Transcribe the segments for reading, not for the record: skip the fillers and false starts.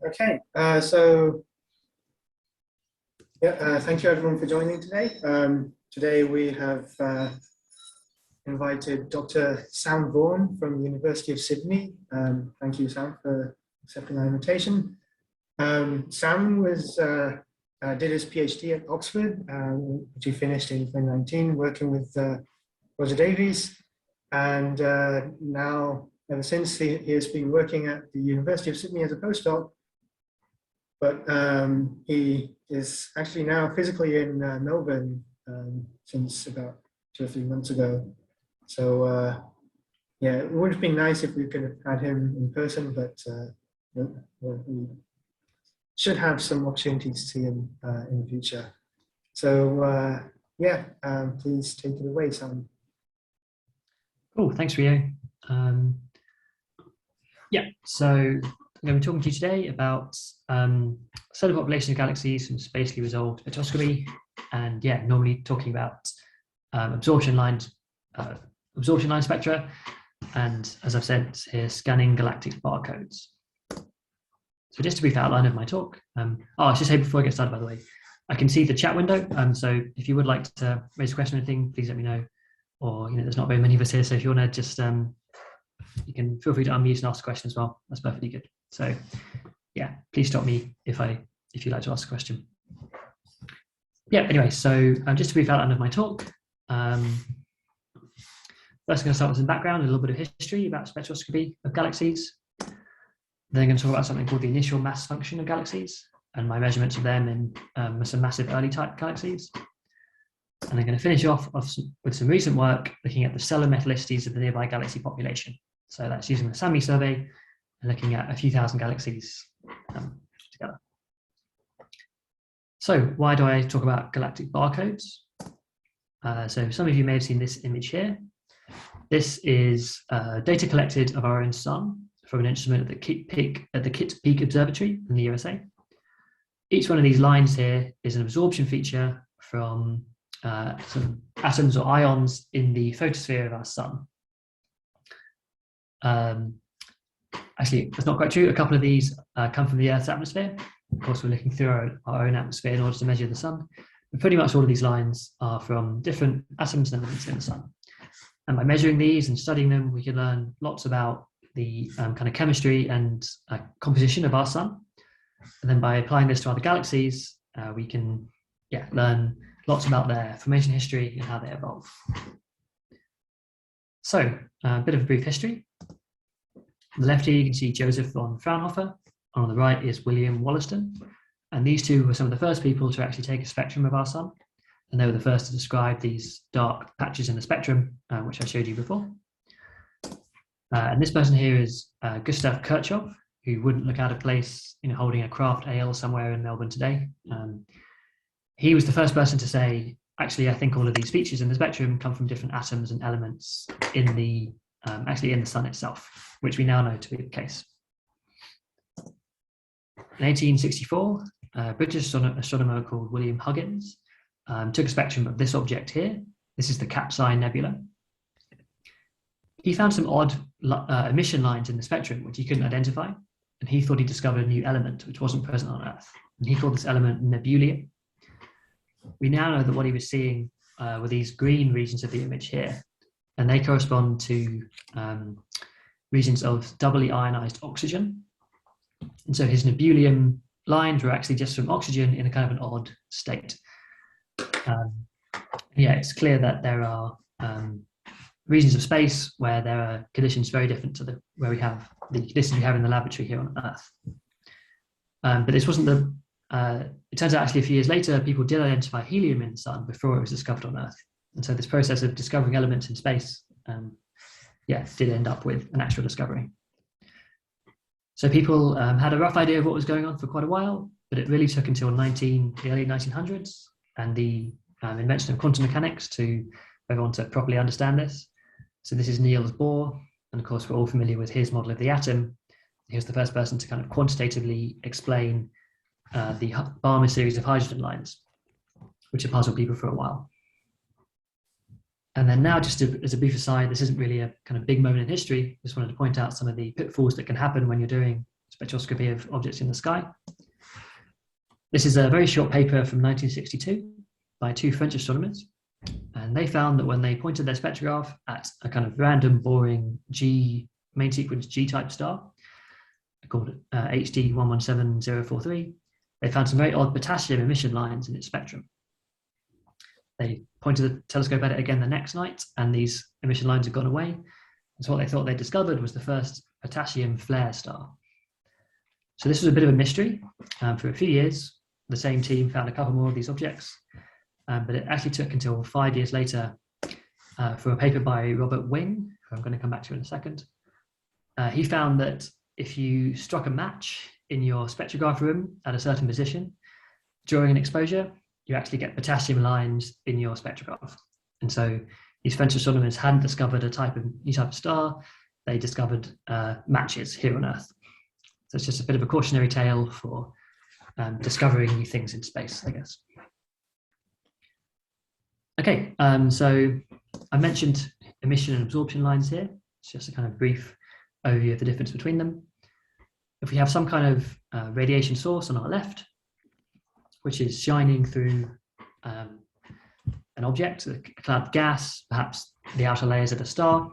Okay, thank you everyone for joining today. Today we have invited Dr. Sam Vaughan from the University of Sydney. Thank you, Sam, for accepting our invitation. Sam did his PhD at Oxford, which he finished in 2019, working with Roger Davies, and now, ever since, he has been working at the University of Sydney as a postdoc. But he is actually now physically in Melbourne since about 2 or 3 months ago. So yeah, it would have been nice if we could have had him in person, but we should have some opportunities to see him in the future. So yeah, please take it away, Sam. Cool, thanks, Rio. Yeah, so I'm going to be talking to you today about solar population of galaxies from spatially resolved spectroscopy, and yeah, normally talking about absorption line spectra, and as I've said here, scanning galactic barcodes. So just a brief outline of my talk. I should say before I get started, by the way, I can see the chat window, so if you would like to raise a question or anything, please let me know. Or there's not very many of us here, so if you want to just you can feel free to unmute and ask a question as well. That's perfectly good. So yeah, please stop me if you'd like to ask a question. Yeah, anyway, so just a brief outline of my talk. First I'm going to start with some background, a little bit of history about spectroscopy of galaxies. Then I'm going to talk about something called the initial mass function of galaxies and my measurements of them in some massive early type galaxies. And I'm going to finish off with some recent work looking at the stellar metallicities of the nearby galaxy population. So that's using the SAMI survey and looking at a few thousand galaxies together. So why do I talk about galactic barcodes? So some of you may have seen this image here. This is data collected of our own sun from an instrument at the Kitt Peak Observatory in the USA. Each one of these lines here is an absorption feature from some atoms or ions in the photosphere of our sun. Actually, that's not quite true. A couple of these come from the Earth's atmosphere. Of course, we're looking through our own atmosphere in order to measure the sun. But pretty much all of these lines are from different atoms and elements in the sun. And by measuring these and studying them, we can learn lots about the kind of chemistry and composition of our sun. And then by applying this to other galaxies, we can learn lots about their formation history and how they evolve. So a bit of a brief history. On the left here, you can see Joseph von Fraunhofer. On the right is William Wollaston. And these two were some of the first people to actually take a spectrum of our sun. And they were the first to describe these dark patches in the spectrum, which I showed you before. And this person here is Gustav Kirchhoff, who wouldn't look out of place holding a craft ale somewhere in Melbourne today. He was the first person to say, actually, I think all of these features in the spectrum come from different atoms and elements in the sun itself, which we now know to be the case. In 1864, a British astronomer called William Huggins took a spectrum of this object here. This is the Capsine Nebula. He found some odd emission lines in the spectrum which he couldn't identify, and he thought he discovered a new element which wasn't present on Earth, and he called this element nebulae. We now know that what he was seeing were these green regions of the image here, and they correspond to regions of doubly ionized oxygen. And so his nebulium lines were actually just from oxygen in a kind of an odd state. Yeah, it's clear that there are regions of space where there are conditions very different to where we have the conditions we have in the laboratory here on Earth. But this wasn't it turns out actually a few years later, people did identify helium in the sun before it was discovered on Earth. And so this process of discovering elements in space, did end up with an actual discovery. So people had a rough idea of what was going on for quite a while, but it really took until the early 1900s and the invention of quantum mechanics for everyone to properly understand this. So this is Niels Bohr, and of course we're all familiar with his model of the atom. He was the first person to kind of quantitatively explain the Balmer series of hydrogen lines, which have puzzled people for a while. And then now, just as a brief aside, this isn't really a kind of big moment in history. Just wanted to point out some of the pitfalls that can happen when you're doing spectroscopy of objects in the sky. This is a very short paper from 1962 by two French astronomers. And they found that when they pointed their spectrograph at a kind of random, boring main sequence G-type star called HD 117043, they found some very odd potassium emission lines in its spectrum. They pointed the telescope at it again the next night, and these emission lines had gone away. And so what they thought they discovered was the first potassium flare star. So this was a bit of a mystery. For a few years, the same team found a couple more of these objects, but it actually took until 5 years later for a paper by Robert Wing, who I'm going to come back to in a second. He found that if you struck a match in your spectrograph room at a certain position during an exposure, you actually get potassium lines in your spectrograph. And so these French astronomers hadn't discovered new type of star, they discovered matches here on Earth. So it's just a bit of a cautionary tale for discovering new things in space, I guess. Okay, so I mentioned emission and absorption lines here. It's just a kind of brief overview of the difference between them. If we have some kind of radiation source on our left, which is shining through an object, a cloud of gas, perhaps the outer layers of a star,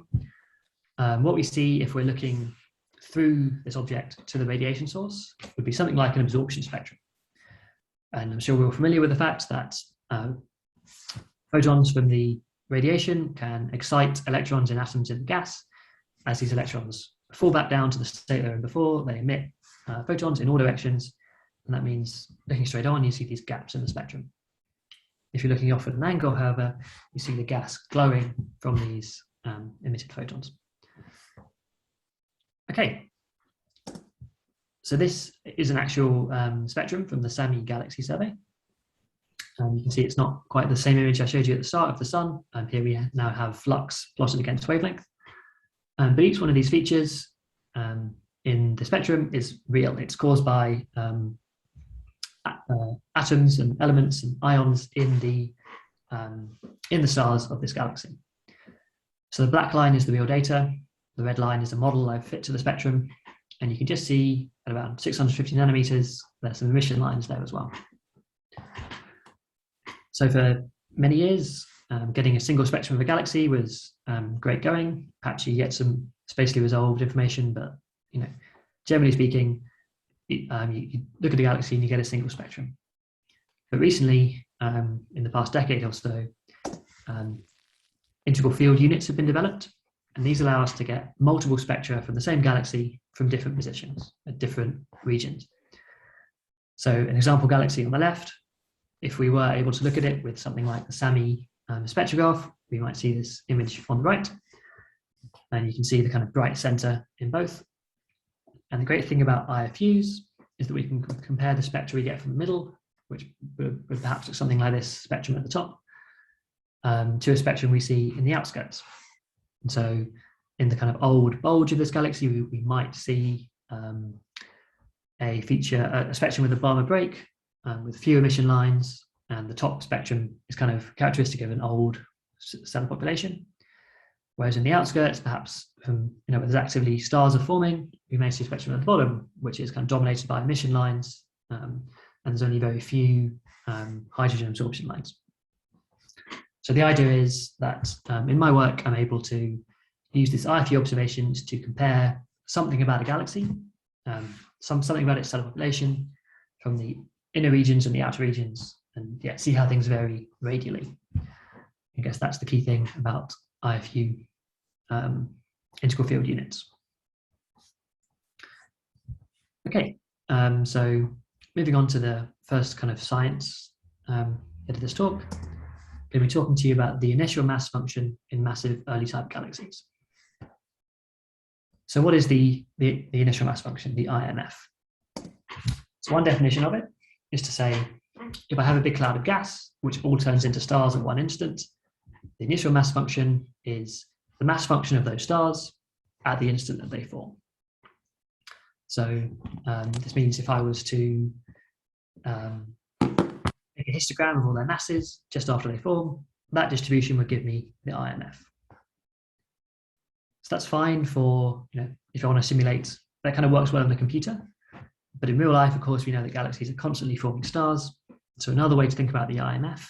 what we see if we're looking through this object to the radiation source would be something like an absorption spectrum. And I'm sure we're all familiar with the fact that photons from the radiation can excite electrons in atoms in the gas. As these electrons fall back down to the state they were in before, they emit photons in all directions. And that means looking straight on, you see these gaps in the spectrum. If you're looking off at an angle, however, you see the gas glowing from these emitted photons. Okay, so this is an actual spectrum from the SAMI galaxy survey. You can see it's not quite the same image I showed you at the start of the sun. Here we now have flux plotted against wavelength. But each one of these features in the spectrum is real. It's caused by atoms and elements and ions in the stars of this galaxy. So the black line is the real data. The red line is a model I've fit to the spectrum. And you can just see at around 650 nanometers, there's some emission lines there as well. So for many years, getting a single spectrum of a galaxy was great going. Perhaps you get some spatially resolved information, but generally speaking, you look at a galaxy and you get a single spectrum. But recently, in the past decade or so, integral field units have been developed, and these allow us to get multiple spectra from the same galaxy from different positions at different regions. So an example galaxy on the left, if we were able to look at it with something like the SAMI spectrograph, we might see this image on the right, and you can see the kind of bright center in both. And the great thing about IFUs is that we can compare the spectra we get from the middle, which would perhaps look something like this spectrum at the top, to a spectrum we see in the outskirts. And so in the kind of old bulge of this galaxy, we might see a spectrum with a Balmer break, with few emission lines, and the top spectrum is kind of characteristic of an old stellar population. Whereas in the outskirts, perhaps from, where there's actively stars are forming, we may see a spectrum at the bottom, which is kind of dominated by emission lines, and there's only very few hydrogen absorption lines. So the idea is that in my work, I'm able to use these IFU observations to compare something about a galaxy, something about its stellar population from the inner regions and the outer regions, and see how things vary radially. I guess that's the key thing about IFU integral field units. Okay, so moving on to the first kind of science bit of this talk, I'm going to be talking to you about the initial mass function in massive early type galaxies. So what is the initial mass function, the IMF? So one definition of it is to say, if I have a big cloud of gas, which all turns into stars at one instant, the initial mass function is the mass function of those stars at the instant that they form. So this means if I was to make a histogram of all their masses just after they form, that distribution would give me the IMF. So that's fine for, if I want to simulate, that kind of works well in the computer. But in real life, of course, we know that galaxies are constantly forming stars. So another way to think about the IMF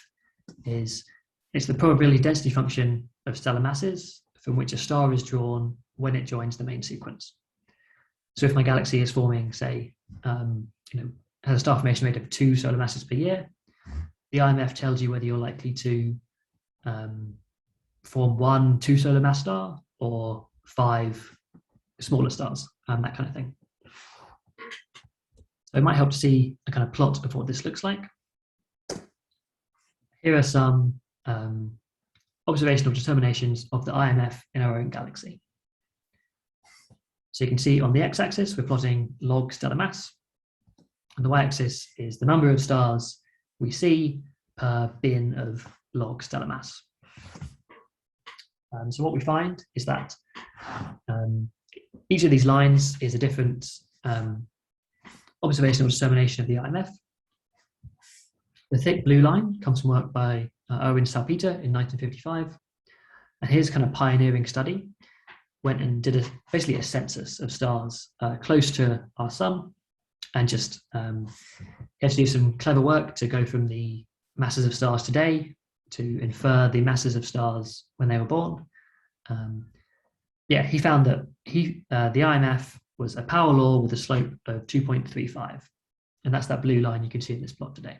is it's the probability density function of stellar masses from which a star is drawn when it joins the main sequence. So if my galaxy is forming, say, has a star formation rate of 2 solar masses per year, the IMF tells you whether you're likely to form 1 2 solar mass star or 5 smaller stars, that kind of thing. So it might help to see a kind of plot of what this looks like. Here are some observational determinations of the IMF in our own galaxy. So you can see on the x-axis, we're plotting log stellar mass. And the y-axis is the number of stars we see per bin of log stellar mass. So what we find is that each of these lines is a different observational determination of the IMF. The thick blue line comes from work by Erwin Salpeter in 1955. And his kind of pioneering study went and did basically a census of stars close to our sun, and just he had to do some clever work to go from the masses of stars today to infer the masses of stars when they were born. He found that the IMF was a power law with a slope of 2.35, and that's that blue line you can see in this plot today.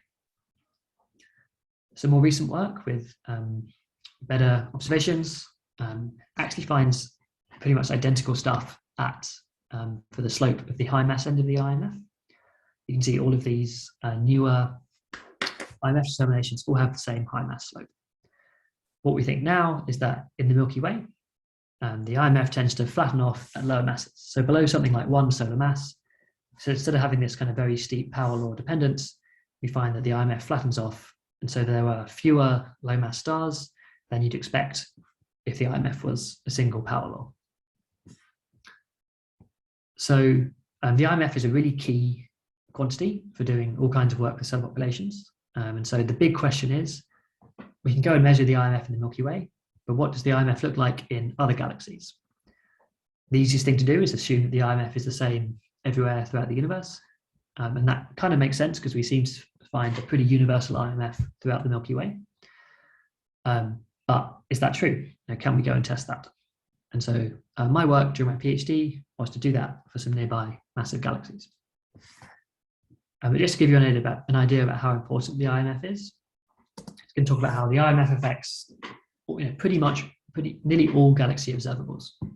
Some more recent work with better observations actually finds pretty much identical stuff for the slope of the high mass end of the IMF. You can see all of these newer IMF determinations all have the same high mass slope. What we think now is that in the Milky Way, the IMF tends to flatten off at lower masses. So below something like 1 solar mass, so instead of having this kind of very steep power law dependence, we find that the IMF flattens off. And so there are fewer low mass stars than you'd expect if the IMF was a single power law. So the IMF is a really key quantity for doing all kinds of work with stellar populations. And so the big question is, we can go and measure the IMF in the Milky Way, but what does the IMF look like in other galaxies? The easiest thing to do is assume that the IMF is the same everywhere throughout the universe. And that kind of makes sense because we seem to find a pretty universal IMF throughout the Milky Way. But is that true? Can we go and test that? And so my work during my PhD was to do that for some nearby massive galaxies. But just to give you an idea about how important the IMF is, I'm going to talk about how the IMF affects nearly all galaxy observables. So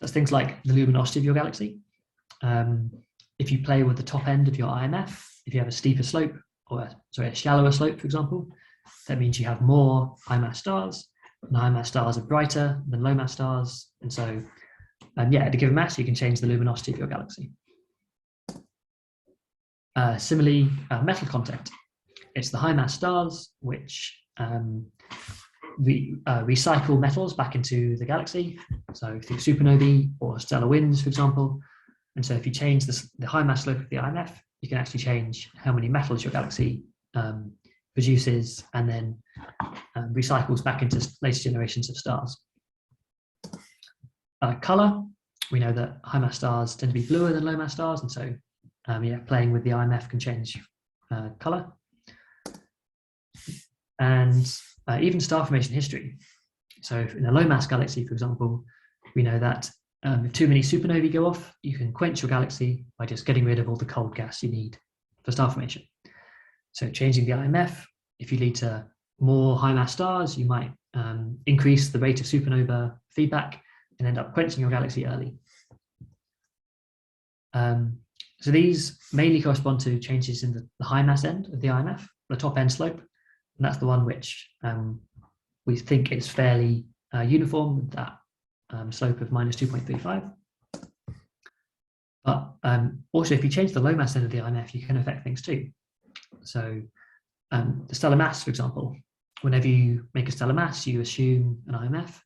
that's things like the luminosity of your galaxy. If you play with the top end of your IMF, if you have a steeper slope, a shallower slope, for example, that means you have more high mass stars, and high mass stars are brighter than low mass stars. And so, at a given mass, you can change the luminosity of your galaxy. Similarly, metal content. It's the high mass stars which recycle metals back into the galaxy, so through supernovae or stellar winds, for example. And so if you change the high mass slope of the IMF, you can actually change how many metals your galaxy produces and then recycles back into later generations of stars. Color, we know that high mass stars tend to be bluer than low mass stars, and so playing with the IMF can change color. And even star formation history. So in a low mass galaxy, for example, we know that if too many supernovae go off, you can quench your galaxy by just getting rid of all the cold gas you need for star formation. So changing the IMF, if you lead to more high mass stars, you might increase the rate of supernova feedback and end up quenching your galaxy early. So these mainly correspond to changes in the high mass end of the IMF, the top end slope, and that's the one which we think is fairly uniform with that slope of minus 2.35. But also, if you change the low mass end of the IMF, you can affect things too. So the stellar mass, for example, whenever you make a stellar mass, you assume an IMF,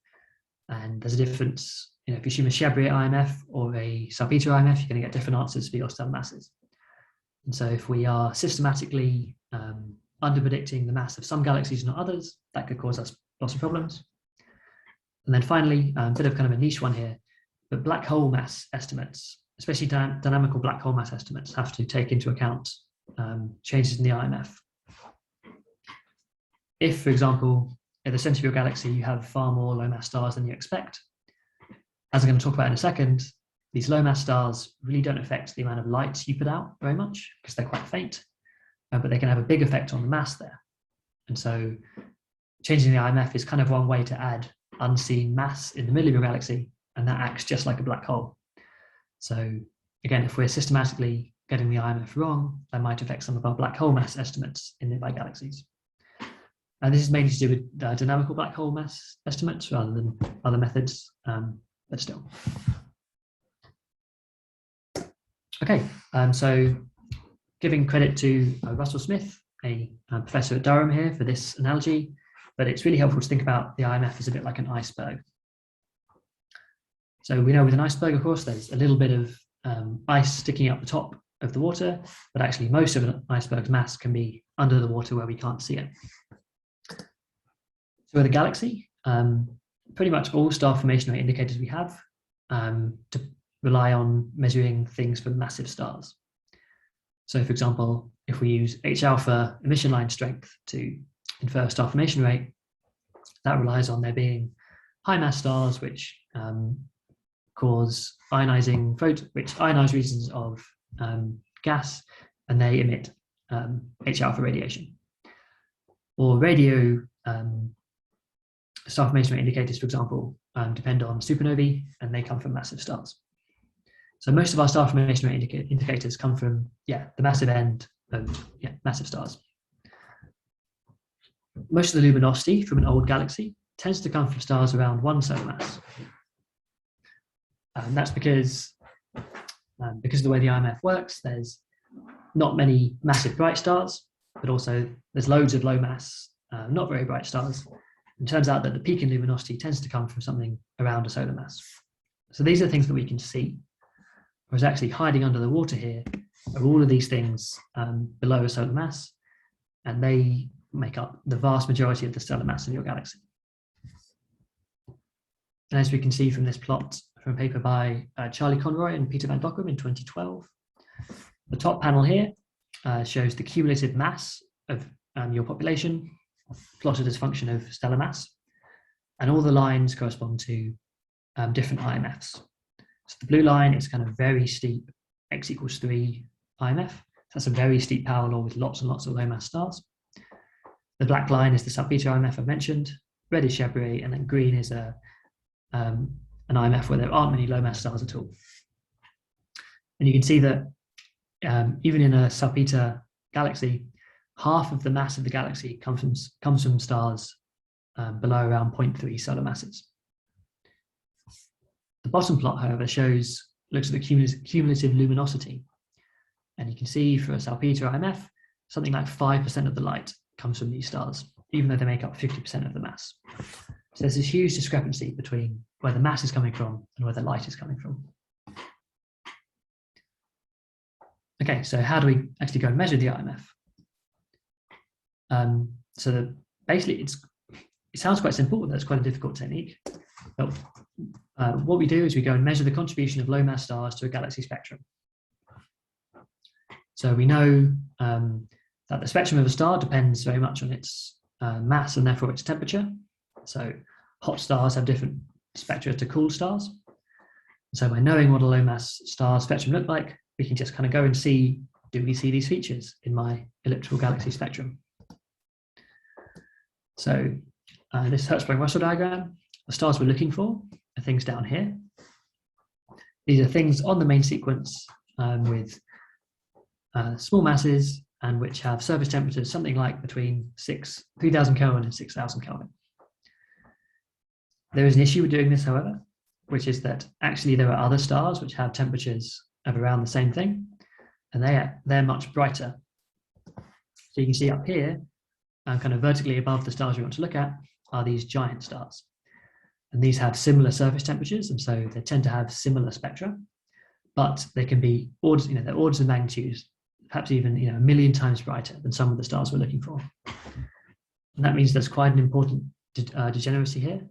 and there's a difference. If you assume a Chabrier IMF or a Salpeter IMF, you're going to get different answers for your stellar masses. And so if we are systematically under-predicting the mass of some galaxies and not others, that could cause us lots of problems. And then finally, a bit of kind of a niche one here, but black hole mass estimates especially dynamical black hole mass estimates, have to take into account changes in the IMF. If, for example, at the center of your galaxy, you have far more low mass stars than you expect, as I'm going to talk about in a second, these low mass stars really don't affect the amount of light you put out very much because they're quite faint, but they can have a big effect on the mass there. And so changing the IMF is kind of one way to add unseen mass in the middle of your galaxy, and that acts just like a black hole. So again, if we're systematically getting the IMF wrong, that might affect some of our black hole mass estimates in nearby galaxies. And this is mainly to do with dynamical black hole mass estimates rather than other methods, but still. Okay, so giving credit to Russell Smith, a professor at Durham here for this analogy, but it's really helpful to think about the IMF as a bit like an iceberg. So we know with an iceberg, of course, there's a little bit of ice sticking up the top of the water, but actually most of an iceberg's mass can be under the water where we can't see it. So with a galaxy, pretty much all star formation rate indicators we have to rely on measuring things from massive stars. So for example, if we use H alpha emission line strength to infer star formation rate, that relies on there being high mass stars which cause ionizing which ionize regions of gas, and they emit H alpha radiation. Or radio star formation rate indicators, for example, depend on supernovae, and they come from massive stars. So most of our star formation rate indicators come from, the massive end of massive stars. Most of the luminosity from an old galaxy tends to come from stars around 1 solar mass. And that's because of the way the IMF works, there's not many massive bright stars, but also there's loads of low mass, not very bright stars. It turns out that the peak in luminosity tends to come from something around a solar mass. So these are things that we can see. Whereas actually hiding under the water here are all of these things below a solar mass, and they make up the vast majority of the stellar mass in your galaxy. And as we can see from this plot from a paper by Charlie Conroy and Peter Van Dokkum in 2012, the top panel here shows the cumulative mass of your population plotted as a function of stellar mass, and all the lines correspond to different IMFs. So the blue line is kind of very steep x equals 3 IMF. That's a very steep power law with lots and lots of low mass stars. The black line is the salpeter IMF I've mentioned, red is Chabrier, and then green is an IMF where there aren't many low mass stars at all. And you can see that even in a salpeter galaxy, half of the mass of the galaxy comes from stars below around 0.3 solar masses. The bottom plot, however, looks at the cumulative luminosity. And you can see for a salpeter IMF, something like 5% of the light comes from these stars, even though they make up 50% of the mass. So there's this huge discrepancy between where the mass is coming from and where the light is coming from. Okay, so how do we actually go and measure the IMF? Basically, it sounds quite simple, but it's quite a difficult technique. But what we do is we go and measure the contribution of low mass stars to a galaxy spectrum. So we know that the spectrum of a star depends very much on its mass and therefore its temperature. So hot stars have different spectra to cool stars. So by knowing what a low mass star spectrum looked like, we can just kind of go and see, do we see these features in my elliptical galaxy spectrum? So this Hertzsprung-Russell diagram, the stars we're looking for are things down here. These are things on the main sequence with small masses and which have surface temperatures something like between 3,000 Kelvin and 6,000 Kelvin. There is an issue with doing this, however, which is that actually there are other stars which have temperatures of around the same thing, and they're much brighter. So you can see up here, kind of vertically above the stars we want to look at, are these giant stars. And these have similar surface temperatures, and so they tend to have similar spectra, but they can be orders, they're orders of magnitudes, perhaps even 1 million times brighter than some of the stars we're looking for. And that means there's quite an important degeneracy here.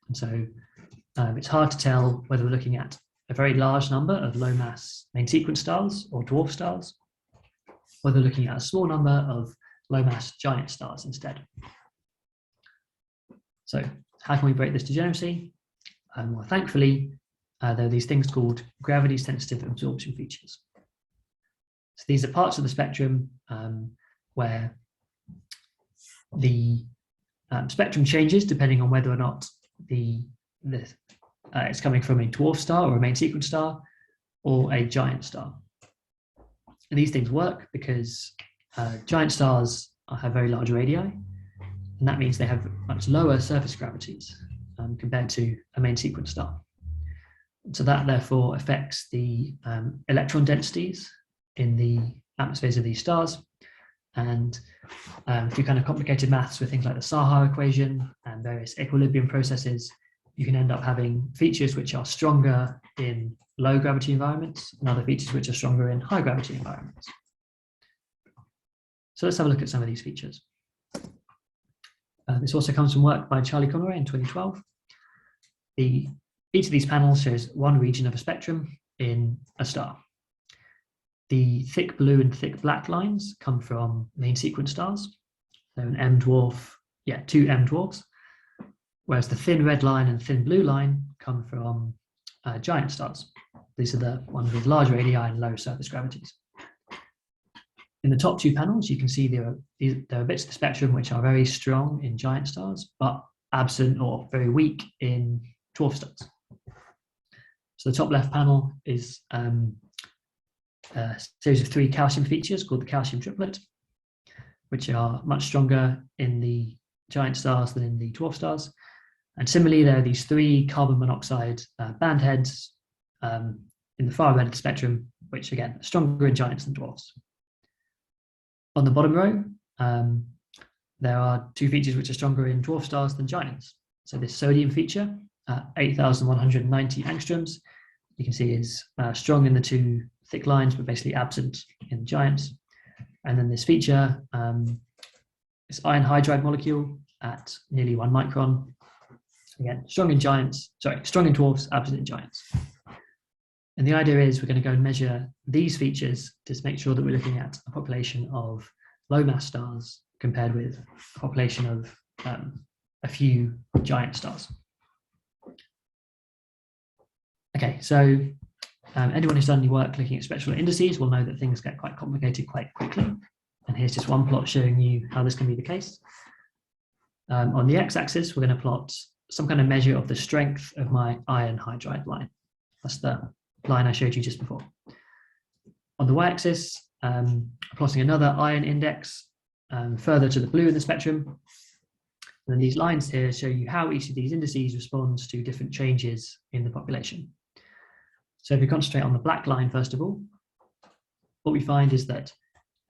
And so it's hard to tell whether we're looking at a very large number of low mass main sequence stars or dwarf stars, or they're looking at a small number of low mass giant stars instead. So how can we break this degeneracy? Well, thankfully, there are these things called gravity sensitive absorption features. So these are parts of the spectrum where the spectrum changes depending on whether or not it's coming from a dwarf star or a main sequence star or a giant star. And these things work because giant stars have very large radii, and that means they have much lower surface gravities compared to a main sequence star. So that therefore affects the electron densities in the atmospheres of these stars. And through kind of complicated maths with things like the Saha equation and various equilibrium processes, you can end up having features which are stronger in low gravity environments and other features which are stronger in high gravity environments. So let's have a look at some of these features. This also comes from work by Charlie Conway in 2012. Each of these panels shows one region of a spectrum in a star. The thick blue and thick black lines come from main sequence stars. So an M dwarf, two M dwarfs, whereas the thin red line and thin blue line come from giant stars. These are the ones with large radii and low surface gravities. In the top two panels, you can see there are bits of the spectrum which are very strong in giant stars, but absent or very weak in dwarf stars. So the top left panel is a series of 3 calcium features called the calcium triplet, which are much stronger in the giant stars than in the dwarf stars. And similarly, there are these 3 carbon monoxide band heads in the far red of the spectrum, which again are stronger in giants than dwarfs. On the bottom row, there are 2 features which are stronger in dwarf stars than giants. So this sodium feature, 8,190 angstroms, you can see is strong in the 2 thick lines, but basically absent in giants. And then this feature, this iron hydride molecule at nearly 1 micron, again, strong in dwarfs, absent in giants. And the idea is we're going to go and measure these features to make sure that we're looking at a population of low mass stars compared with a population of a few giant stars. Okay, so anyone who's done any work looking at spectral indices will know that things get quite complicated quite quickly. And here's just one plot showing you how this can be the case. On the x-axis, we're going to plot some kind of measure of the strength of my iron hydride line. That's the line I showed you just before. On the y-axis, I'm plotting another iron index further to the blue in the spectrum. And then these lines here show you how each of these indices responds to different changes in the population. So if we concentrate on the black line, first of all, what we find is that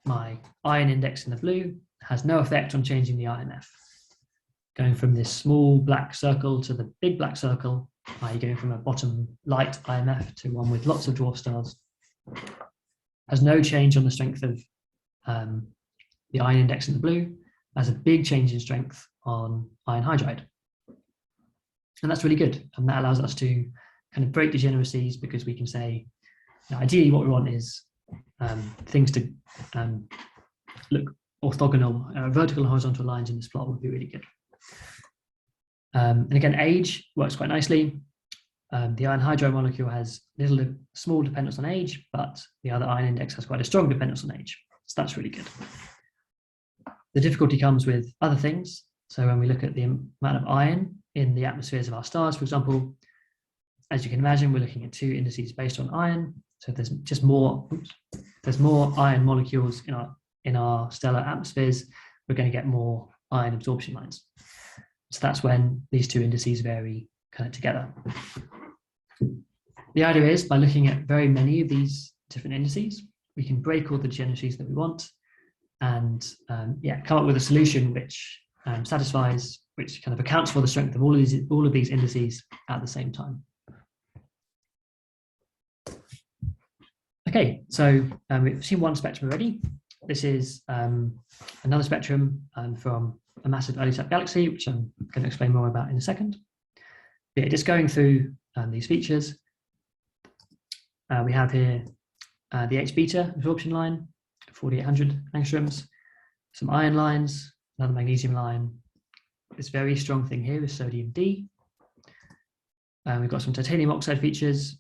my iron index in the blue has no effect on changing the IMF. Going from this small black circle to the big black circle, i.e. going from a bottom light IMF to one with lots of dwarf stars, has no change on the strength of the iron index in the blue, has a big change in strength on iron hydride. And that's really good. And that allows us to kind of break degeneracies, because we can say, ideally what we want is things to look orthogonal. Vertical and horizontal lines in this plot would be really good. And again, age works quite nicely. The iron hydride molecule has small dependence on age, but the other iron index has quite a strong dependence on age. So that's really good. The difficulty comes with other things. So when we look at the amount of iron in the atmospheres of our stars, for example, as you can imagine, we're looking at 2 indices based on iron. So if there's just more, there's more iron molecules in our stellar atmospheres, we're going to get more iron absorption lines. So that's when these 2 indices vary kind of together. The idea is, by looking at very many of these different indices, we can break all the degeneracies that we want and come up with a solution which satisfies, which kind of accounts for the strength of all of these indices at the same time. Okay, so we've seen one spectrum already. This is another spectrum from a massive early type galaxy, which I'm going to explain more about in a second. Yeah, just going through these features. We have here the H beta absorption line, 4800 angstroms, some iron lines, another magnesium line. This very strong thing here is sodium D. We've got some titanium oxide features,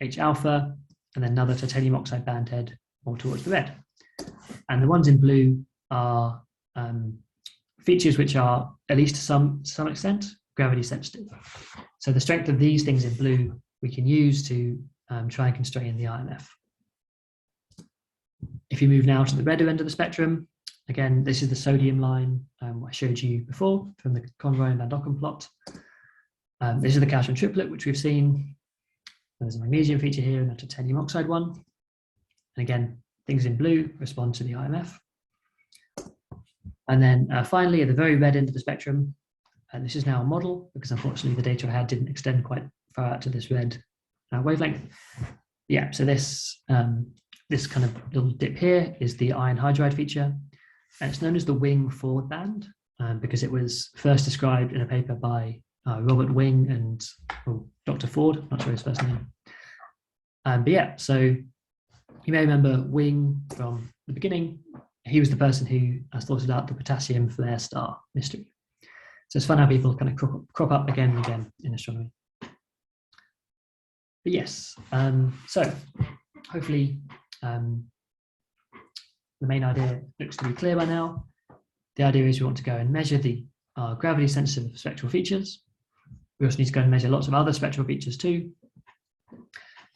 H alpha, and then another titanium oxide band head more towards the red. And the ones in blue are features which are, at least to some extent, gravity sensitive. So the strength of these things in blue we can use to try and constrain the IMF. If you move now to the redder end of the spectrum, again, this is the sodium line I showed you before from the Conroy and Van Dokken plot. This is the calcium triplet, which we've seen. There's a magnesium feature here and a titanium oxide one. And again, things in blue respond to the IMF. And then finally, at the very red end of the spectrum, this is now a model because unfortunately the data I had didn't extend quite far out to this red wavelength. Yeah, so this this kind of little dip here is the iron hydride feature, and it's known as the Wing forward band because it was first described in a paper by Robert Wing and Dr. Ford, not sure his first name. But yeah, so you may remember Wing from the beginning. He was the person who sorted out the potassium flare star mystery. So it's fun how people kind of crop up again and again in astronomy. But yes, so hopefully the main idea looks to be clear by now. The idea is we want to go and measure the gravity sensitive spectral features. We also need to go and measure lots of other spectral features too.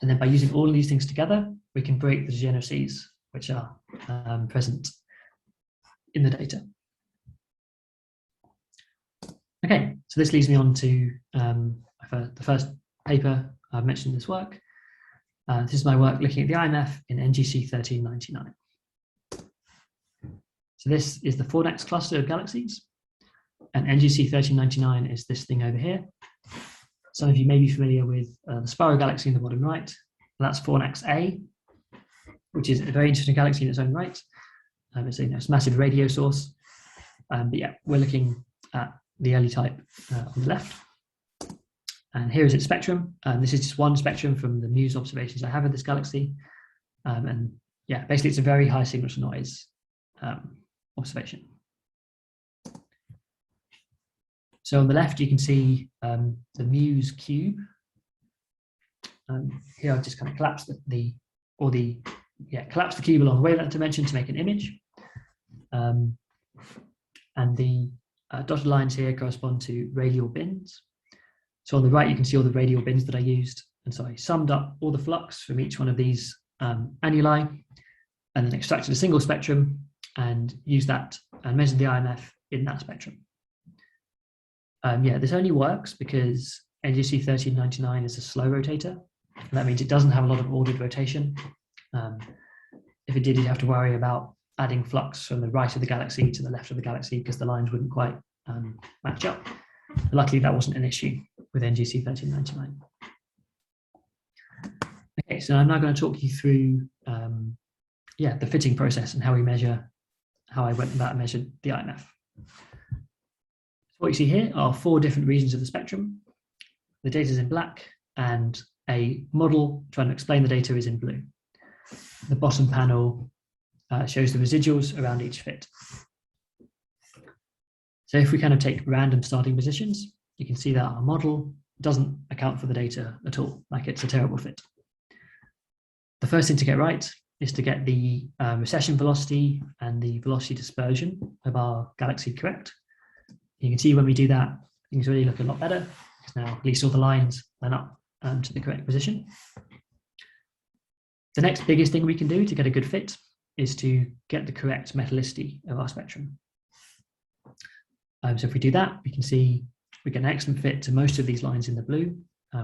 And then by using all of these things together, we can break the degeneracies which are present in the data. Okay, so this leads me on to the first paper I've mentioned in this work. This is my work looking at the IMF in NGC 1399. So this is the Fornax cluster of galaxies, and NGC 1399 is this thing over here. Some of you may be familiar with the spiral galaxy in the bottom right. That's Fornax A, which is a very interesting galaxy in its own right. It's a massive radio source. But yeah, we're looking at the early type on the left. And here is its spectrum. This is just one spectrum from the MUSE observations I have of this galaxy. And yeah, basically it's a very high signal to noise observation. So on the left, you can see the MUSE cube. Here I've just kind of collapsed collapse the cube along the wavelength dimension to make an image. And the dotted lines here correspond to radial bins. So on the right, you can see all the radial bins that I used. And so I summed up all the flux from each one of these annuli and then extracted a single spectrum and used that and measured the IMF in that spectrum. Yeah, this only works because NGC 1399 is a slow rotator. And that means it doesn't have a lot of ordered rotation. If it did, you'd have to worry about adding flux from the right of the galaxy to the left of the galaxy because the lines wouldn't quite match up. But luckily, that wasn't an issue with NGC 1399. Okay, so I'm now going to talk you through the fitting process and how I went about and measured the IMF. So what you see here are 4 different regions of the spectrum. The data is in black, and a model trying to explain the data is in blue. The bottom panel shows the residuals around each fit. So if we kind of take random starting positions, you can see that our model doesn't account for the data at all, like it's a terrible fit. The first thing to get right is to get the recession velocity and the velocity dispersion of our galaxy correct. You can see when we do that, things really look a lot better, because now at least all the lines line up to the correct position. The next biggest thing we can do to get a good fit is to get the correct metallicity of our spectrum. So if we do that, we can see we get an excellent fit to most of these lines in the blue,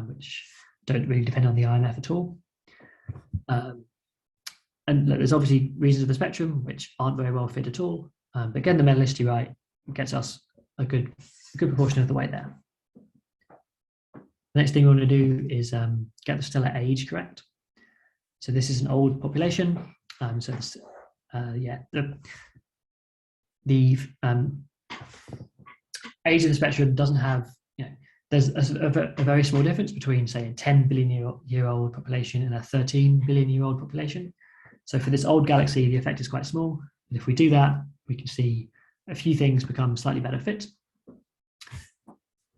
which don't really depend on the IMF at all. And there's obviously regions of the spectrum which aren't very well fit at all, but getting the metallicity right gets us a good proportion of the way there. The next thing we want to do is get the stellar age correct. So this is an old population. So this, the age of the spectrum doesn't have there's a very small difference between, say, a 10 billion year old population and a 13 billion year old population. So for this old galaxy, the effect is quite small. And if we do that, we can see a few things become slightly better fit.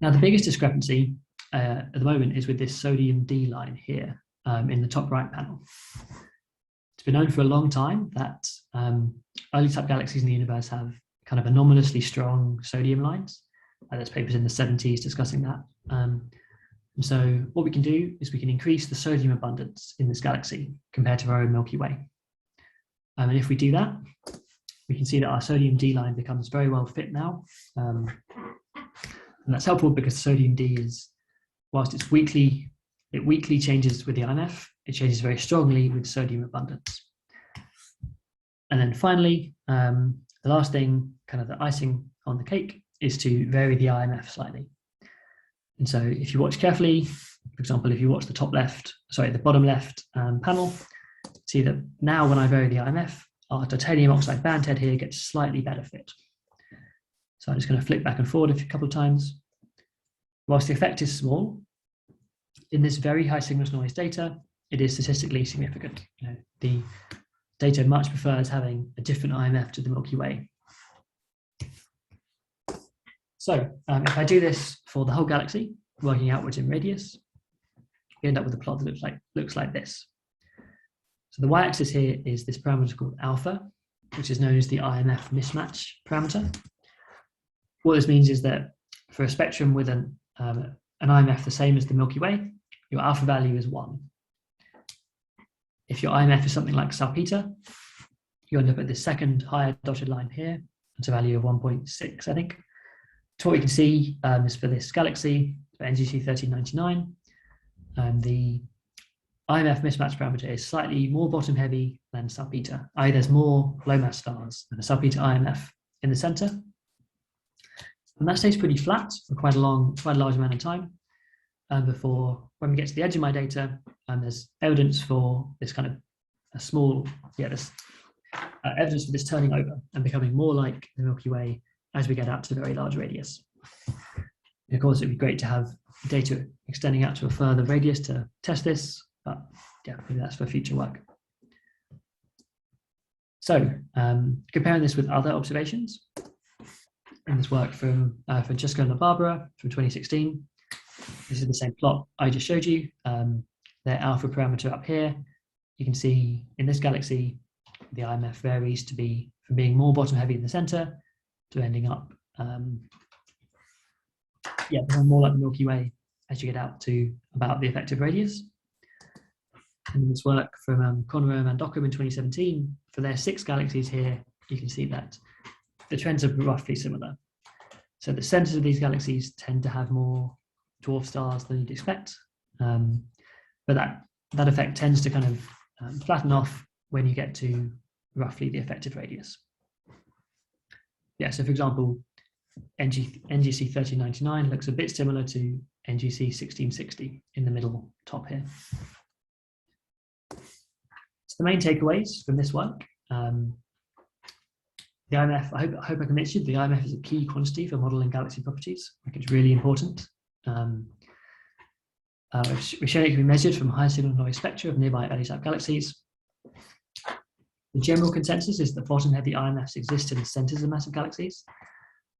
Now, the biggest discrepancy at the moment is with this sodium D line here in the top right panel. It's been known for a long time that early type galaxies in the universe have kind of anomalously strong sodium lines. There's papers in the 70s discussing that. And so what we can do is we can increase the sodium abundance in this galaxy compared to our own Milky Way. And if we do that, we can see that our sodium D line becomes very well fit now. And that's helpful because sodium D is, whilst it weakly changes with the IMF, it changes very strongly with sodium abundance. And then finally, the last thing, kind of the icing on the cake, is to vary the IMF slightly. And so if you watch carefully, for example, if you watch the bottom left panel, see that now when I vary the IMF, our titanium oxide bandhead here gets slightly better fit. So I'm just going to flick back and forward a couple of times. Whilst the effect is small, in this very high signal noise data, it is statistically significant. The data much prefers having a different IMF to the Milky Way. So if I do this for the whole galaxy, working outwards in radius, we end up with a plot that looks like this. So the y-axis here is this parameter called alpha, which is known as the IMF mismatch parameter. What this means is that for a spectrum with an IMF the same as the Milky Way, your alpha value is 1. If your IMF is something like Salpeter, you end up at the second higher dotted line here. It's a value of 1.6, I think. So what we can see is for this galaxy, for NGC 1399, the IMF mismatch parameter is slightly more bottom heavy than Salpeter. i.e. there's more low mass stars than a Salpeter IMF in the center. And that stays pretty flat for quite a large amount of time before, when we get to the edge of my data, there's evidence for this kind of evidence for this turning over and becoming more like the Milky Way as we get out to very large radius. And of course, it'd be great to have data extending out to a further radius to test this, but yeah, maybe that's for future work. So comparing this with other observations, in this work from Francesco and Barbara from 2016, this is the same plot I just showed you. Their alpha parameter up here, you can see in this galaxy, the IMF varies to be from being more bottom heavy in the center to ending up, more like the Milky Way as you get out to about the effective radius. And in this work from Conroe and Dockham in 2017, for their 6 galaxies here, you can see that the trends are roughly similar. So the centers of these galaxies tend to have more dwarf stars than you'd expect, but that effect tends to kind of flatten off when you get to roughly the effective radius. Yeah, so for example, NGC 1399 looks a bit similar to NGC 1660 in the middle top here. So the main takeaways from this work, the IMF, I hope I convinced you, the IMF is a key quantity for modeling galaxy properties. Like, it's really important. We've shown it can be measured from high signal noise spectra of nearby early type galaxies. The general consensus is that bottom heavy IMFs exist in the centers of massive galaxies,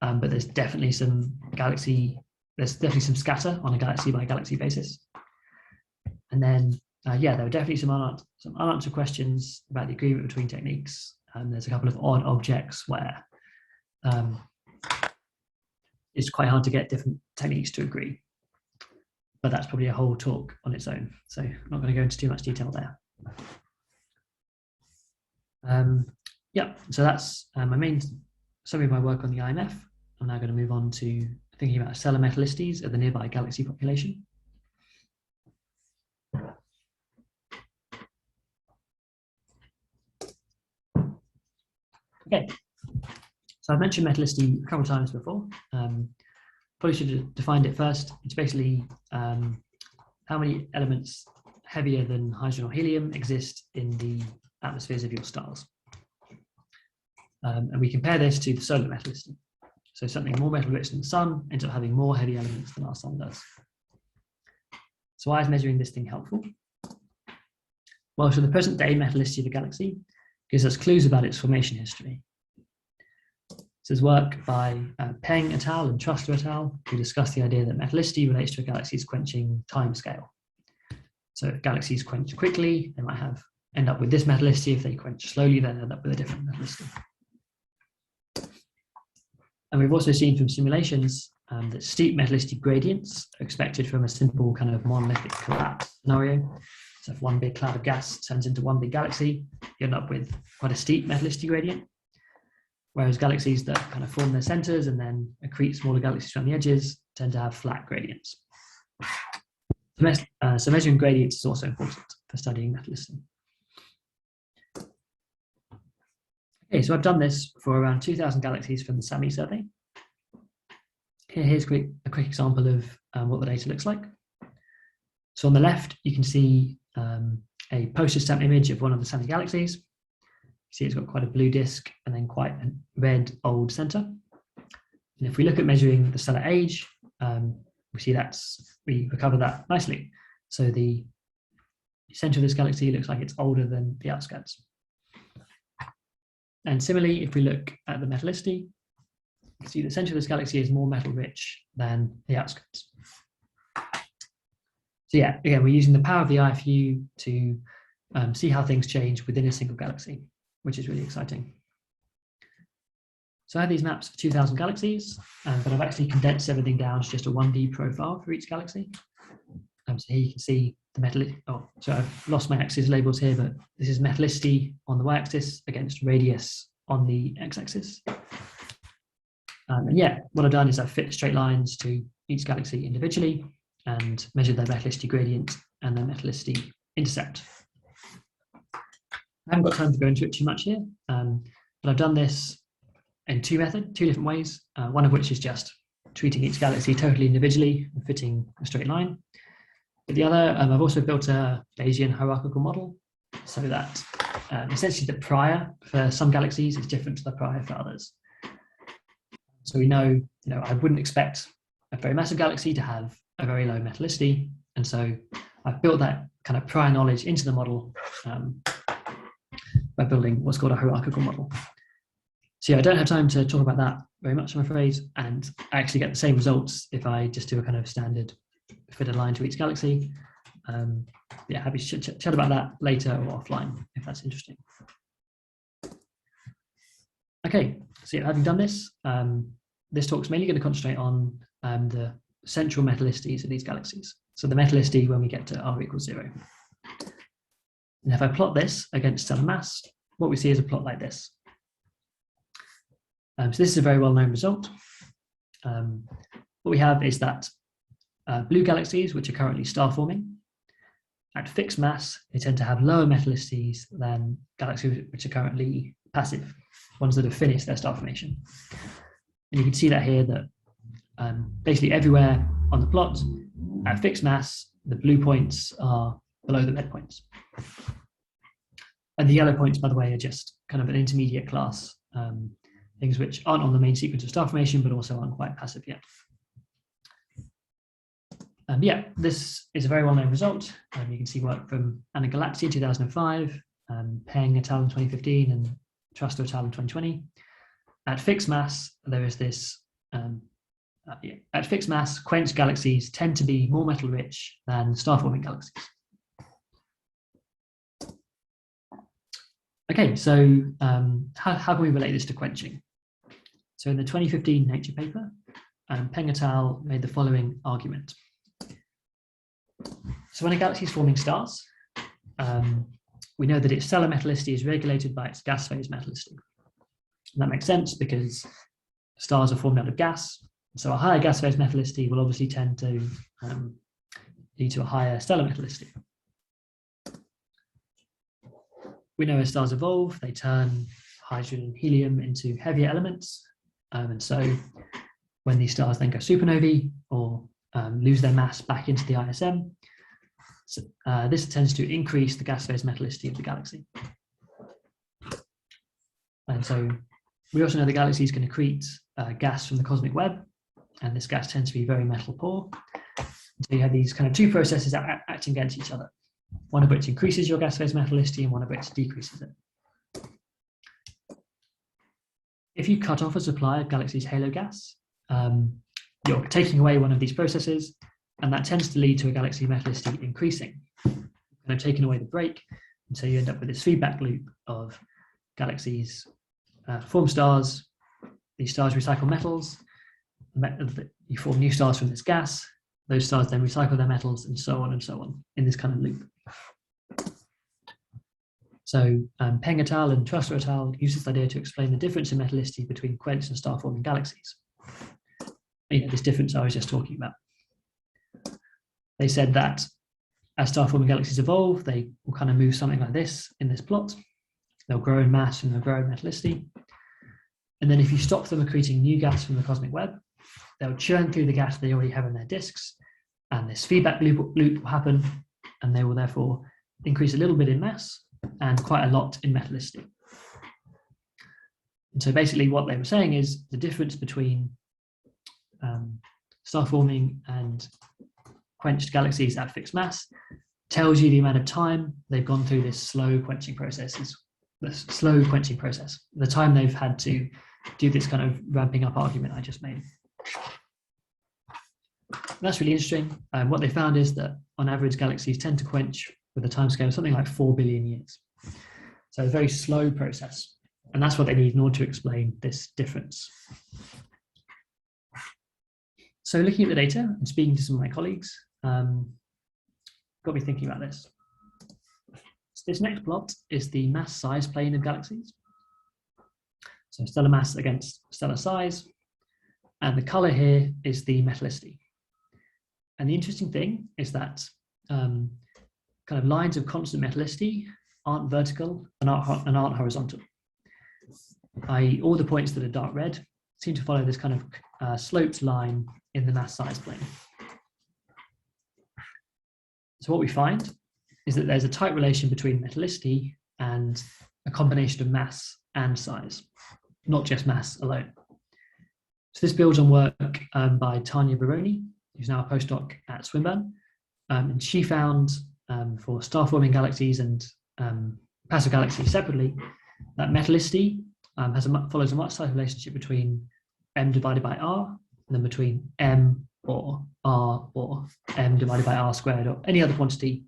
but there's definitely some scatter on a galaxy by galaxy basis. And then, there are definitely some unanswered questions about the agreement between techniques. There's a couple of odd objects where it's quite hard to get different techniques to agree. But that's probably a whole talk on its own. So I'm not going to go into too much detail there. So that's my main summary of my work on the IMF. I'm now going to move on to thinking about stellar metallicities of the nearby galaxy population. Okay, so I've mentioned metallicity a couple of times before. Probably should have defined it first. It's basically how many elements heavier than hydrogen or helium exist in the atmospheres of your stars. And we compare this to the solar metallicity. So something more metal rich than the sun ends up having more heavy elements than our sun does. So why is measuring this thing helpful? Well, so the present day metallicity of the galaxy gives us clues about its formation history. This is work by Peng et al. And Truster et al., who discuss the idea that metallicity relates to a galaxy's quenching timescale. So if galaxies quench quickly, they might end up with this metallicity. If they quench slowly, they end up with a different metallicity. And we've also seen from simulations that steep metallicity gradients are expected from a simple kind of monolithic collapse scenario. So if one big cloud of gas turns into one big galaxy, you end up with quite a steep metallicity gradient. Whereas galaxies that kind of form their centers and then accrete smaller galaxies around the edges tend to have flat gradients. So measuring gradients is also important for studying metallicity. Okay, so I've done this for around 2,000 galaxies from the SAMI survey. Here's a quick example of what the data looks like. So on the left, you can see a postage stamp image of one of the SAMI galaxies. You see it's got quite a blue disk and then quite a red old center. And if we look at measuring the stellar age, we see we recover that nicely. So the center of this galaxy looks like it's older than the outskirts. And similarly, if we look at the metallicity, you see the center of this galaxy is more metal rich than the outskirts. So yeah, again, we're using the power of the IFU to see how things change within a single galaxy, which is really exciting. So I have these maps for 2,000 galaxies, but I've actually condensed everything down to just a 1D profile for each galaxy. So here you can see the metallicity. Oh, so I've lost my axis labels here, but this is metallicity on the y-axis against radius on the x-axis. And yeah, what I've done is I've fit straight lines to each galaxy individually and measured their metallicity gradient and their metallicity intercept. I haven't got time to go into it too much here, but I've done this in two different ways, one of which is just treating each galaxy totally individually and fitting a straight line. But the other, I've also built a Bayesian hierarchical model so that essentially the prior for some galaxies is different to the prior for others. So we know, I wouldn't expect a very massive galaxy to have a very low metallicity. And so I've built that kind of prior knowledge into the model by building what's called a hierarchical model. So yeah, I don't have time to talk about that very much, I'm afraid. And I actually get the same results if I just do a kind of standard fitted line to each galaxy. Yeah, happy to chat about that later or offline if that's interesting. Okay, so yeah, having done this, this talk's mainly going to concentrate on the central metallicities of these galaxies. So the metallicity when we get to r equals 0. And if I plot this against stellar mass, what we see is a plot like this. So this is a very well-known result. What we have is that blue galaxies, which are currently star-forming, at fixed mass, they tend to have lower metallicities than galaxies which are currently passive, ones that have finished their star formation. And you can see that here that basically everywhere on the plot, at fixed mass, the blue points are below the red points. And the yellow points, by the way, are just kind of an intermediate class, things which aren't on the main sequence of star formation, but also aren't quite passive yet. Yeah, this is a very well-known result. You can see work from Anna Galaxy in 2005, Peng et al. In 2015, and Truster et al. In 2020. At fixed mass, there is this, at fixed mass, quenched galaxies tend to be more metal-rich than star-forming galaxies. Okay, so how can we relate this to quenching? So in the 2015 Nature paper, Peng et al. Made the following argument. So when a galaxy is forming stars, we know that its stellar metallicity is regulated by its gas phase metallicity. And that makes sense because stars are formed out of gas. So a higher gas phase metallicity will obviously tend to lead to a higher stellar metallicity. We know as stars evolve, they turn hydrogen and helium into heavier elements. And so when these stars then go supernovae or lose their mass back into the ISM, so, this tends to increase the gas phase metallicity of the galaxy. And so we also know the galaxies can accrete gas from the cosmic web, and this gas tends to be very metal poor. So you have these kind of two processes acting against each other, one of which increases your gas phase metallicity and one of which decreases it. If you cut off a supply of galaxy's halo gas, you're taking away one of these processes, and that tends to lead to a galaxy metallicity increasing. Kind of taking away the brake, and so you end up with this feedback loop of galaxies form stars, these stars recycle metals, you form new stars from this gas, those stars then recycle their metals, and so on in this kind of loop. So Peng et al. And Trusser et al. Use this idea to explain the difference in metallicity between quenched and star-forming galaxies. This difference I was just talking about. They said that as star-forming galaxies evolve, they will kind of move something like this in this plot. They'll grow in mass and they'll grow in metallicity. And then if you stop them accreting new gas from the cosmic web, they'll churn through the gas they already have in their disks, and this feedback loop will happen, and they will therefore increase a little bit in mass and quite a lot in metallicity. And so basically what they were saying is the difference between star-forming and quenched galaxies at fixed mass tells you the amount of time they've gone through this slow quenching process, the time they've had to do this kind of ramping up argument I just made. That's really interesting. What they found is that on average, galaxies tend to quench with a timescale of something like 4 billion years. So a very slow process. And that's what they need in order to explain this difference. So looking at the data and speaking to some of my colleagues, got me thinking about this. So this next plot is the mass size plane of galaxies. So stellar mass against stellar size. And the color here is the metallicity. And the interesting thing is that kind of lines of constant metallicity aren't vertical and aren't horizontal. All the points that are dark red seem to follow this kind of sloped line in the mass size plane. So what we find is that there's a tight relation between metallicity and a combination of mass and size, not just mass alone. So this builds on work by Tanya Baroni, who's now a postdoc at Swinburne. And she found for star-forming galaxies and passive galaxies separately, that metallicity follows a much tighter relationship between m divided by r than between m or r or m divided by r squared or any other quantity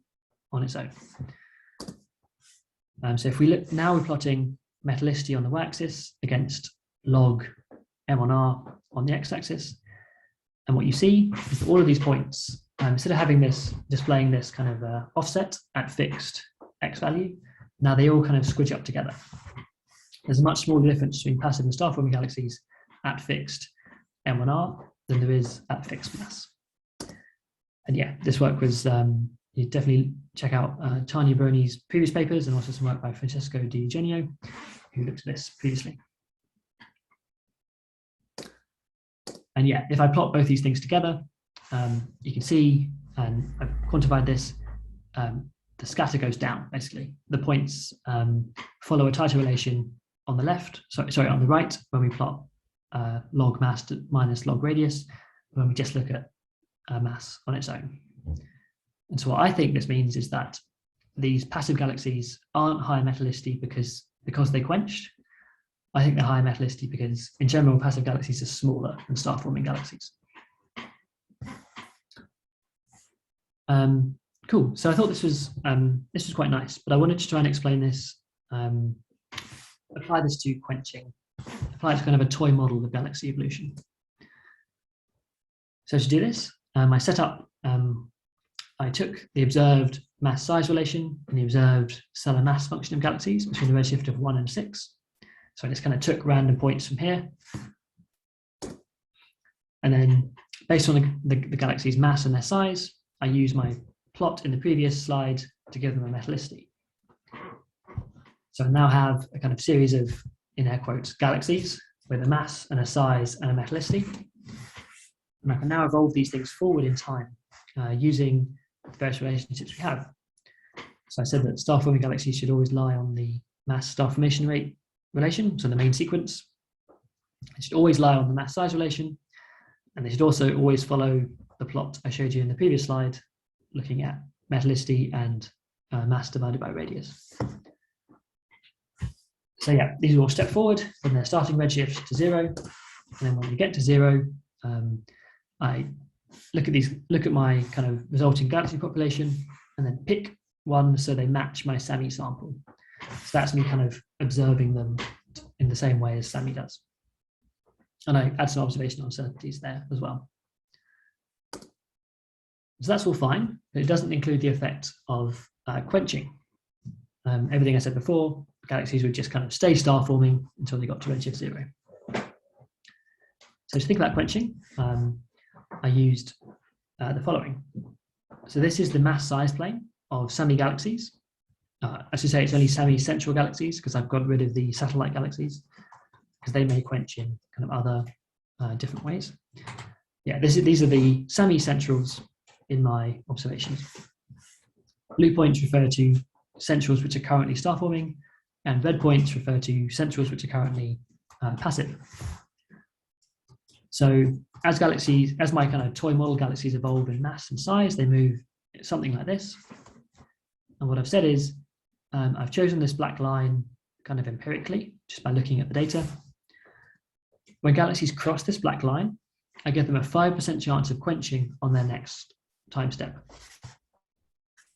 on its own. So if we look, now we're plotting metallicity on the y-axis against log m on r on the x-axis. And what you see is that all of these points, instead of having this, displaying this kind of offset at fixed x value, now they all kind of squidge up together. There's a much smaller difference between passive and star-forming galaxies at fixed m1r than there is at fixed mass. And yeah, this work was, you definitely check out Tanya Baroni's previous papers and also some work by Francesco Di Eugenio, who looked at this previously. And yeah, if I plot both these things together, you can see, and I've quantified this, the scatter goes down, basically. The points follow a tighter relation on the left, sorry, on the right, when we plot log mass minus log radius, when we just look at mass on its own. And so what I think this means is that these passive galaxies aren't high metallicity because they quenched. I think they're high metallicity because, in general, passive galaxies are smaller than star-forming galaxies. Cool. So I thought this was quite nice, but I wanted to try and explain this, apply this to quenching, apply it to kind of a toy model of galaxy evolution. So to do this, I set up. I took the observed mass size relation and the observed stellar mass function of galaxies between the redshift of 1 and 6. So I just kind of took random points from here. And then based on the galaxy's mass and their size, I use my plot in the previous slide to give them a metallicity. So I now have a kind of series of, in air quotes, galaxies with a mass and a size and a metallicity. And I can now evolve these things forward in time using the various relationships we have. So I said that star-forming galaxies should always lie on the mass star formation rate relation, so the main sequence. They should always lie on the mass size relation, and they should also always follow the plot I showed you in the previous slide, looking at metallicity and mass divided by radius. So yeah, these will all step forward from their starting redshift to 0, and then when we get to 0, I look at my kind of resulting galaxy population, and then pick one so they match my SAMI sample. So that's me kind of observing them in the same way as SAMI does. And I add some observational uncertainties there as well. So that's all fine, but it doesn't include the effect of quenching. Everything I said before, galaxies would just kind of stay star forming until they got to redshift 0. So to think about quenching, I used the following. So this is the mass size plane of SAMI galaxies. I should say it's only SAMI central galaxies because I've got rid of the satellite galaxies because they may quench in kind of other different ways. Yeah, these are the SAMI centrals in my observations. Blue points refer to centrals which are currently star forming, and red points refer to centrals which are currently passive. So as my kind of toy model galaxies evolve in mass and size, they move something like this. And what I've said is, I've chosen this black line kind of empirically, just by looking at the data. When galaxies cross this black line, I give them a 5% chance of quenching on their next time step.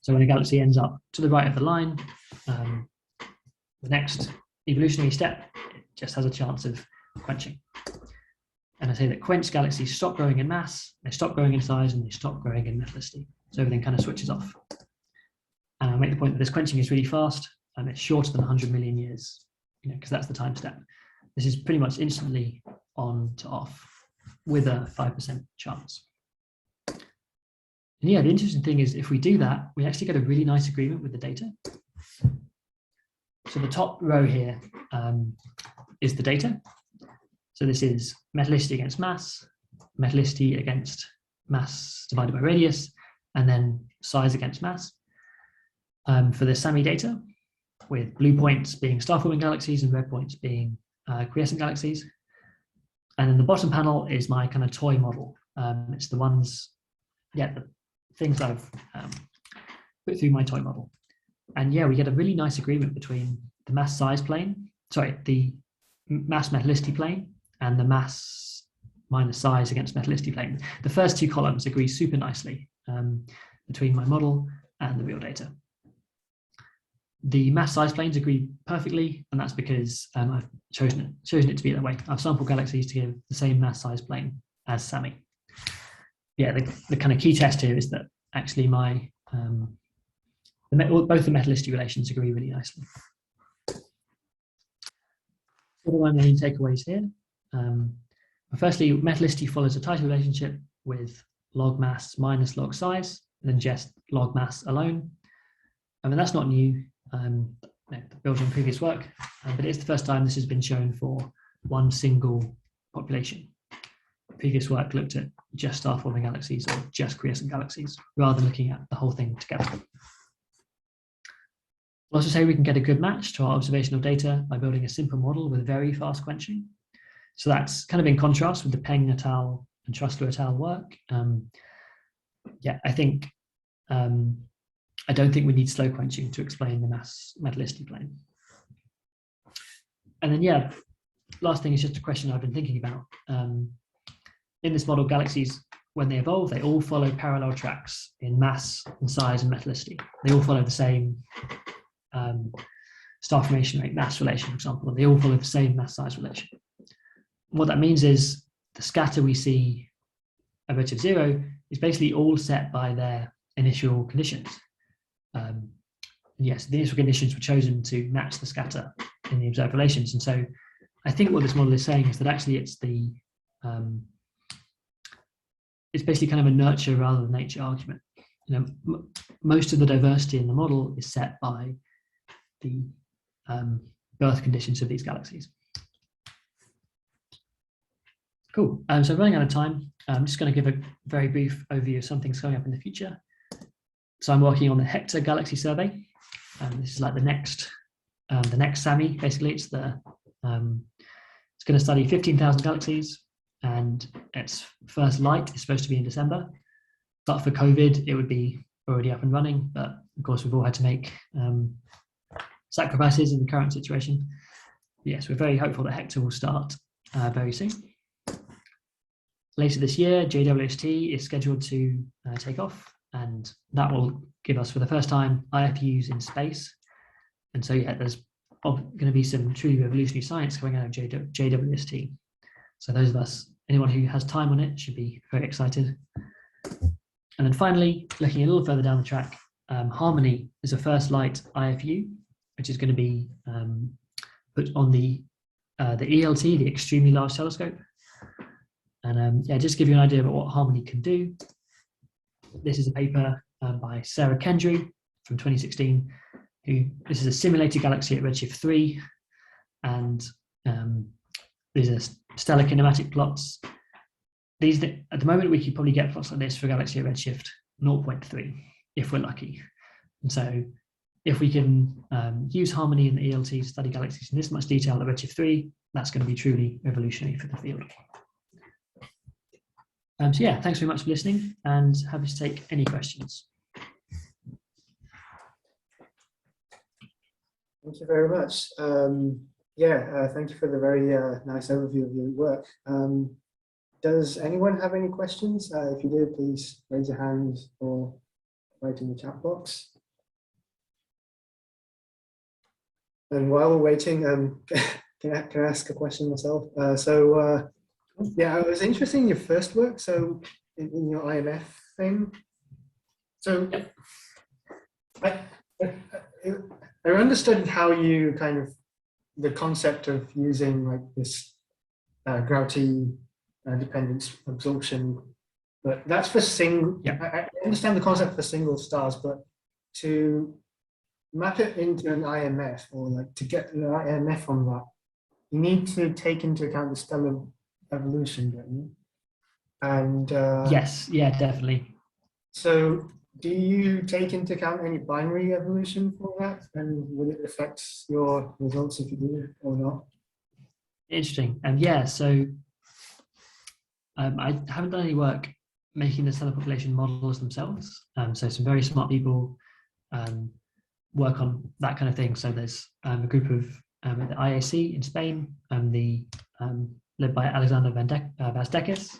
So when a galaxy ends up to the right of the line, the next evolutionary step, it just has a chance of quenching. And I say that quenched galaxies stop growing in mass, they stop growing in size, and they stop growing in metallicity. So everything kind of switches off. And I make the point that this quenching is really fast, and it's shorter than 100 million years, because that's the time step. This is pretty much instantly on to off with a 5% chance. And yeah, the interesting thing is if we do that, we actually get a really nice agreement with the data. So the top row here is the data. So this is metallicity against mass, metallicity against mass divided by radius, and then size against mass. For the SAMI data, with blue points being star-forming galaxies and red points being quiescent galaxies. And then the bottom panel is my kind of toy model. It's the ones, the things I've put through my toy model. And yeah, we get a really nice agreement between the mass size plane, the mass metallicity plane, and the mass minus size against metallicity plane. The first two columns agree super nicely between my model and the real data. The mass size planes agree perfectly, and that's because I've chosen it to be that way. I've sampled galaxies to give the same mass size plane as SAMI. Yeah, the kind of key test here is that actually my both the metallicity relations agree really nicely. What are my main takeaways here? Firstly, metallicity follows a tighter relationship with log mass minus log size than just log mass alone. I mean, that's not new. Built on previous work, but it's the first time this has been shown for one single population. Previous work looked at just star-forming galaxies or just quiescent galaxies, rather than looking at the whole thing together. I'll also say we can get a good match to our observational data by building a simple model with very fast quenching. So that's kind of in contrast with the Peng et al. And Trustler et al. Work. I think I don't think we need slow quenching to explain the mass metallicity plane. And then, last thing is just a question I've been thinking about. In this model, galaxies, when they evolve, they all follow parallel tracks in mass and size and metallicity. They all follow the same star formation rate mass relation, for example, and they all follow the same mass size relation. What that means is the scatter we see at redshift 0 is basically all set by their initial conditions. Yes, the initial conditions were chosen to match the scatter in the observed relations. And so I think what this model is saying is that actually it's basically kind of a nurture rather than nature argument. Most of the diversity in the model is set by the birth conditions of these galaxies. Cool. So running out of time, I'm just going to give a very brief overview of some things coming up in the future. So I'm working on the Hector Galaxy Survey. This is like the next SAMI. Basically, it's It's going to study 15,000 galaxies, and its first light is supposed to be in December. But for COVID, it would be already up and running. But of course, we've all had to make sacrifices in the current situation. Yes, we're very hopeful that Hector will start very soon. Later this year, JWST is scheduled to take off, and that will give us, for the first time, IFUs in space. And so, yeah, there's going to be some truly revolutionary science coming out of JWST. So those of us, anyone who has time on it, should be very excited. And then finally, looking a little further down the track, Harmony is a first light IFU, which is going to be put on the ELT, the Extremely Large Telescope. And yeah, just to give you an idea about what Harmony can do, this is a paper by Sarah Kendrew from 2016, this is a simulated galaxy at redshift 3, and these are stellar kinematic plots. These, at the moment, we could probably get plots like this for a galaxy at redshift 0.3, if we're lucky. And so if we can use Harmony in the ELT to study galaxies in this much detail at redshift 3, that's going to be truly revolutionary for the field. So yeah, thanks very much for listening, and happy to take any questions. Thank you very much. Thank you for the very nice overview of your work. Does anyone have any questions? If you do, please raise your hand or write in the chat box. And while we're waiting, can I ask a question myself? Yeah, I was interested in your first work, so in your IMF thing. So I understood how you kind of, the concept of using like this gravity dependence absorption, but that's for single, I understand the concept for single stars, but to map it into an IMF, or like to get an IMF from that, you need to take into account the stellar evolution, don't you? And yes, yeah, definitely. So do you take into account any binary evolution for that, and will it affect your results if you do or not? Interesting. And yeah, so I haven't done any work making the stellar population models themselves. So some very smart people work on that kind of thing. So there's a group of at the IAC in Spain, led by Alexander Vazdekas,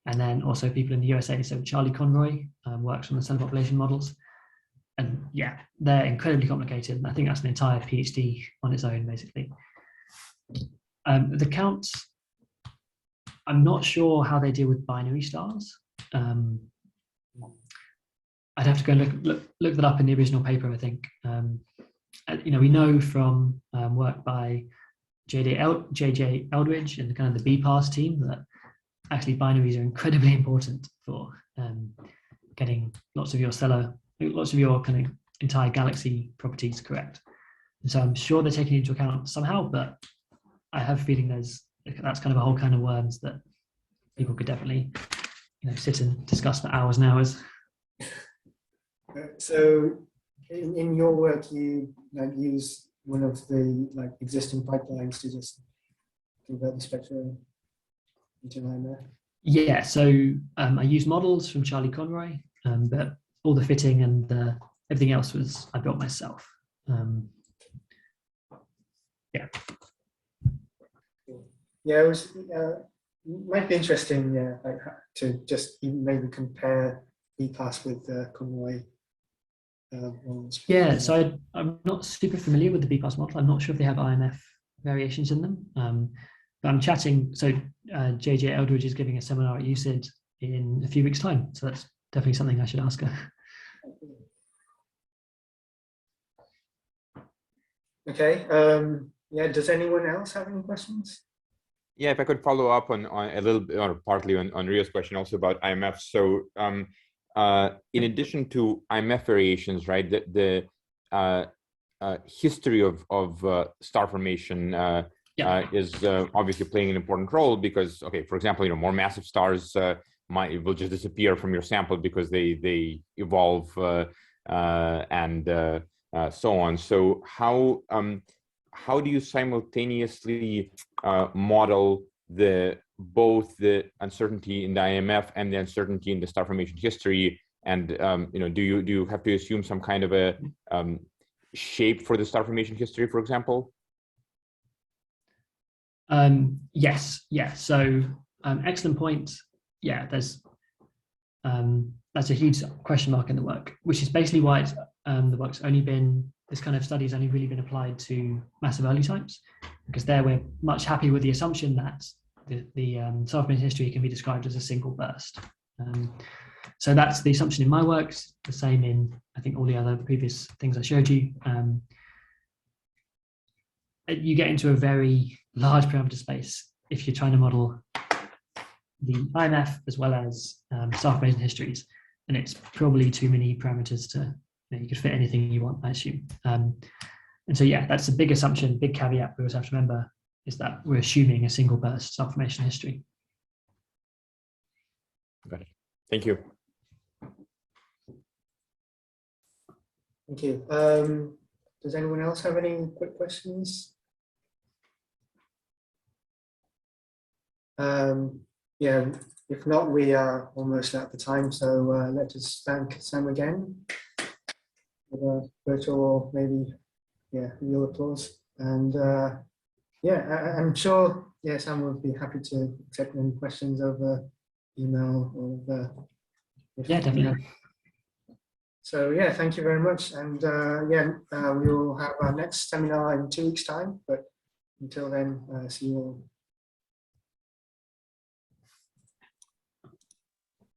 and then also people in the USA. So Charlie Conroy works on the stellar population models. And yeah, they're incredibly complicated. And I think that's an entire PhD on its own, basically. The counts, I'm not sure how they deal with binary stars. I'd have to go look that up in the original paper, I think. We know from work by JJ Eldridge and kind of the BPAS team that actually binaries are incredibly important for getting lots of your kind of entire galaxy properties correct. And so I'm sure they're taking into account somehow, but I have a feeling that's kind of a whole kind of worms that people could definitely sit and discuss for hours and hours. So in your work, you use one of the existing pipelines to just convert the spectra into an IMF? Yeah, so I use models from Charlie Conroy, but all the fitting and everything else I built myself. Yeah. Yeah, it might be interesting, to just even maybe compare BPAS with Conroy models. Yeah, so I'm not super familiar with the BPAS model. I'm not sure if they have IMF variations in them. But I'm chatting, so JJ Eldridge is giving a seminar at UCID in a few weeks' time. So that's definitely something I should ask her. Okay. Does anyone else have any questions? Yeah, if I could follow up on a little bit, or partly on Rio's question also about IMF. So in addition to IMF variations, right, the history of star formation is obviously playing an important role because, okay, for example, more massive stars will just disappear from your sample because they evolve and so on. So how how do you simultaneously model both the uncertainty in the IMF and the uncertainty in the star formation history? And do you have to assume some kind of a shape for the star formation history, for example? Yes, yeah. So excellent point. Yeah, that's a huge question mark in the work, which is basically why it's, the work's only been, this kind of study has only really been applied to massive early types, because there we're much happy with the assumption that the star formation history can be described as a single burst. So that's the assumption in my works, the same in, I think, all the other previous things I showed you. You get into a very large parameter space if you're trying to model the IMF as well as star formation histories, and it's probably too many parameters to, you could fit anything you want, I assume. And so, yeah, that's a big assumption, big caveat we always have to remember, is that we're assuming a single burst star formation history. Got it. Thank you. Thank you. Does anyone else have any quick questions? Yeah, if not, we are almost at the time, so let us thank Sam again for a virtual, maybe, yeah, real applause. And yeah, I'm sure, yeah, Sam would be happy to accept any questions over email or yeah, definitely. So yeah, thank you very much. And yeah, we will have our next seminar in 2 weeks' time, but until then, see you all.